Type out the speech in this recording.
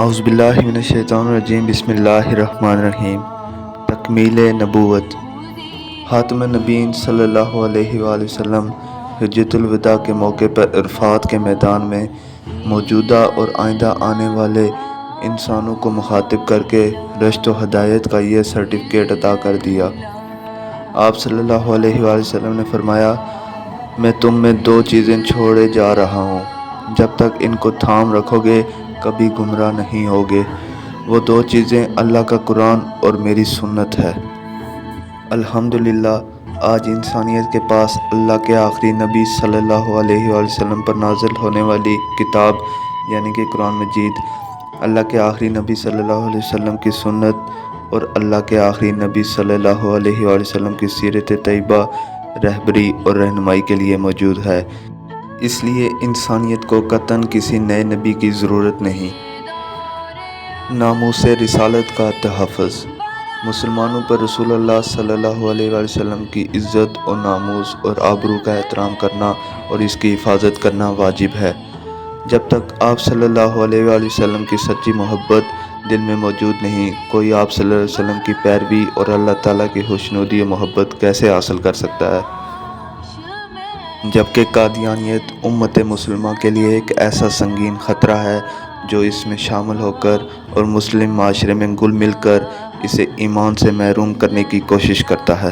اعوذ باللہ من الشیطان الرجیم بسم اللہ الرحمن الرحیم۔ تکمیل نبوت۔ خاتم النبیین صلی اللہ علیہ وآلہ وسلم حجۃ الوداع کے موقع پر عرفات کے میدان میں موجودہ اور آئندہ آنے والے انسانوں کو مخاطب کر کے رشد و ہدایت کا یہ سرٹیفکیٹ عطا کر دیا۔ آپ صلی اللہ علیہ وآلہ وسلم نے فرمایا، میں تم میں دو چیزیں چھوڑے جا رہا ہوں، جب تک ان کو تھام رکھو گے کبھی گمراہ نہیں ہوگے۔ وہ دو چیزیں اللہ کا قرآن اور میری سنت ہے۔ الحمدللہ آج انسانیت کے پاس اللہ کے آخری نبی صلی اللہ علیہ وآلہ وسلم پر نازل ہونے والی کتاب یعنی کہ قرآن مجید، اللہ کے آخری نبی صلی اللہ علیہ وسلم کی سنت اور اللہ کے آخری نبی صلی اللہ علیہ وآلہ وسلم کی سیرت طیبہ رہبری اور رہنمائی کے لیے موجود ہے۔ اس لیے انسانیت کو قطعاً کسی نئے نبی کی ضرورت نہیں۔ ناموس رسالت کا تحفظ۔ مسلمانوں پر رسول اللہ صلی اللہ علیہ وآلہ وسلم کی عزت اور ناموس اور آبرو کا احترام کرنا اور اس کی حفاظت کرنا واجب ہے۔ جب تک آپ صلی اللہ علیہ وآلہ وسلم کی سچی محبت دل میں موجود نہیں، کوئی آپ صلی اللہ علیہ وسلم کی پیروی اور اللہ تعالیٰ کی خوشنودی و محبت کیسے حاصل کر سکتا ہے؟ جبکہ قادیانیت امت مسلمہ کے لیے ایک ایسا سنگین خطرہ ہے جو اس میں شامل ہو کر اور مسلم معاشرے میں گل مل کر اسے ایمان سے محروم کرنے کی کوشش کرتا ہے۔